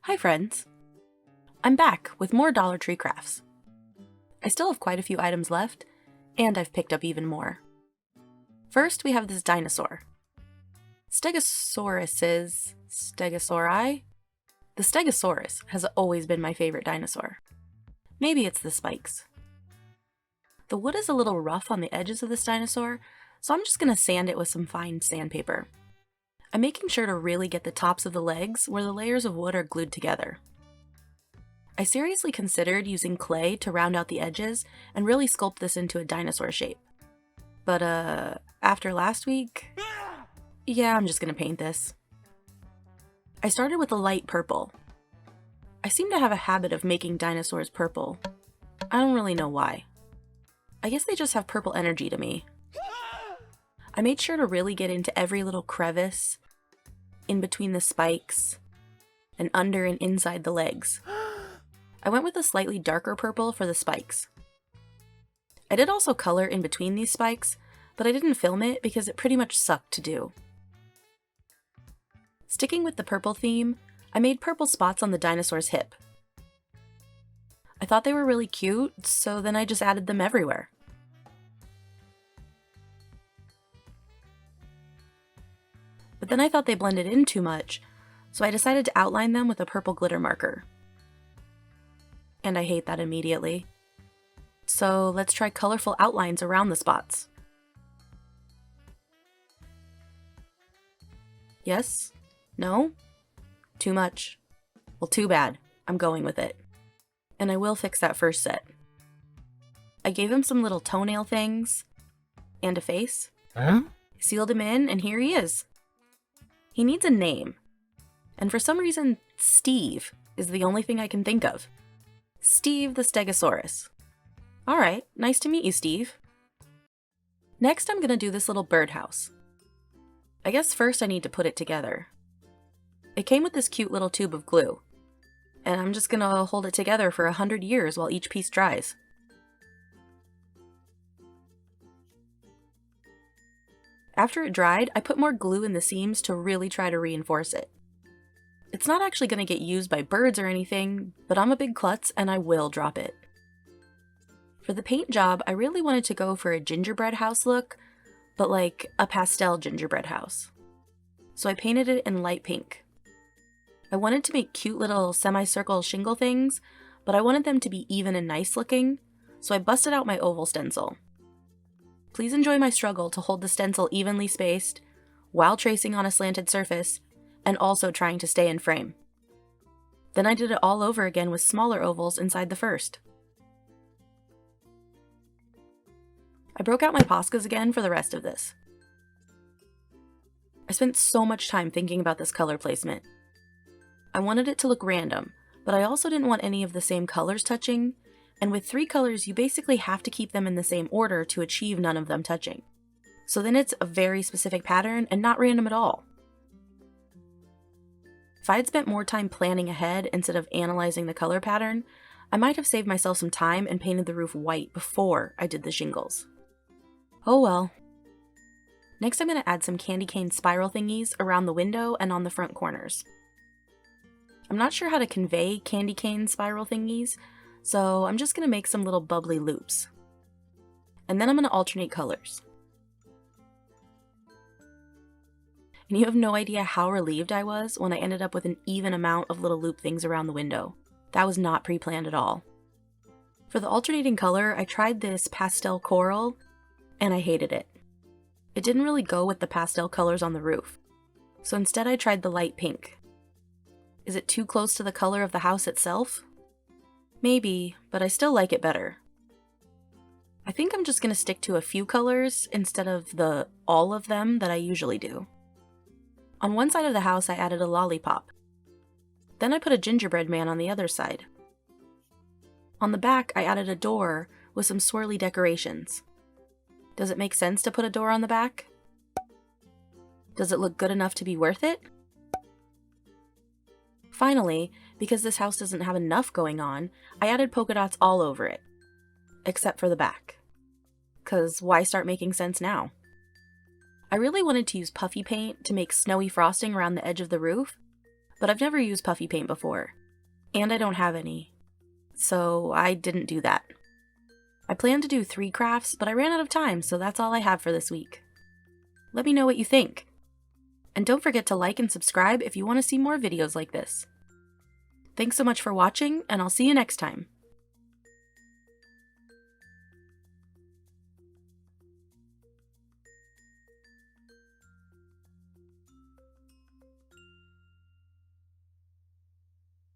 Hi friends! I'm back with more Dollar Tree crafts. I still have quite a few items left, and I've picked up even more. First, we have this dinosaur. Stegosaurus. The Stegosaurus has always been my favorite dinosaur. Maybe it's the spikes. The wood is a little rough on the edges of this dinosaur, so I'm just going to sand it with some fine sandpaper. I'm making sure to really get the tops of the legs where the layers of wood are glued together. I seriously considered using clay to round out the edges and really sculpt this into a dinosaur shape. But after last week, yeah, I'm just gonna paint this. I started with a light purple. I seem to have a habit of making dinosaurs purple. I don't really know why. I guess they just have purple energy to me. I made sure to really get into every little crevice, in between the spikes, and under and inside the legs. I went with a slightly darker purple for the spikes. I did also color in between these spikes, but I didn't film it because it pretty much sucked to do. Sticking with the purple theme, I made purple spots on the dinosaur's hip. I thought they were really cute, so then I just added them everywhere. But then I thought they blended in too much, so I decided to outline them with a purple glitter marker. And I hate that immediately. So let's try colorful outlines around the spots. Yes? No? Too much? Well, too bad. I'm going with it. And I will fix that first set. I gave him some little toenail things and a face. Huh? Sealed him in, and here he is. He needs a name. And for some reason, Steve is the only thing I can think of. Steve the Stegosaurus. Alright, nice to meet you, Steve. Next, I'm gonna do this little birdhouse. I guess first I need to put it together. It came with this cute little tube of glue, and I'm just gonna hold it together for 100 years while each piece dries. After it dried, I put more glue in the seams to really try to reinforce it. It's not actually going to get used by birds or anything, but I'm a big klutz and I will drop it. For the paint job, I really wanted to go for a gingerbread house look, but like a pastel gingerbread house. So I painted it in light pink. I wanted to make cute little semicircle shingle things, but I wanted them to be even and nice looking, so I busted out my oval stencil. Please enjoy my struggle to hold the stencil evenly spaced, while tracing on a slanted surface, and also trying to stay in frame. Then I did it all over again with smaller ovals inside the first. I broke out my Poscas again for the rest of this. I spent so much time thinking about this color placement. I wanted it to look random, but I also didn't want any of the same colors touching, and with 3 colors you basically have to keep them in the same order to achieve none of them touching. So then it's a very specific pattern and not random at all. If I had spent more time planning ahead instead of analyzing the color pattern, I might have saved myself some time and painted the roof white before I did the shingles. Oh well. Next I'm going to add some candy cane spiral thingies around the window and on the front corners. I'm not sure how to convey candy cane spiral thingies, so I'm just going to make some little bubbly loops. And then I'm going to alternate colors. And you have no idea how relieved I was when I ended up with an even amount of little loop things around the window. That was not pre-planned at all. For the alternating color, I tried this pastel coral, and I hated it. It didn't really go with the pastel colors on the roof. So instead I tried the light pink. Is it too close to the color of the house itself? Maybe, but I still like it better. I think I'm just going to stick to a few colors instead of the all of them that I usually do. On one side of the house I added a lollipop. Then I put a gingerbread man on the other side. On the back I added a door with some swirly decorations. Does it make sense to put a door on the back? Does it look good enough to be worth it? Finally, because this house doesn't have enough going on, I added polka dots all over it. Except for the back. 'Cause why start making sense now? I really wanted to use puffy paint to make snowy frosting around the edge of the roof, but I've never used puffy paint before, and I don't have any, so I didn't do that. I planned to do 3 crafts, but I ran out of time, so that's all I have for this week. Let me know what you think. And don't forget to like and subscribe if you want to see more videos like this. Thanks so much for watching, and I'll see you next time.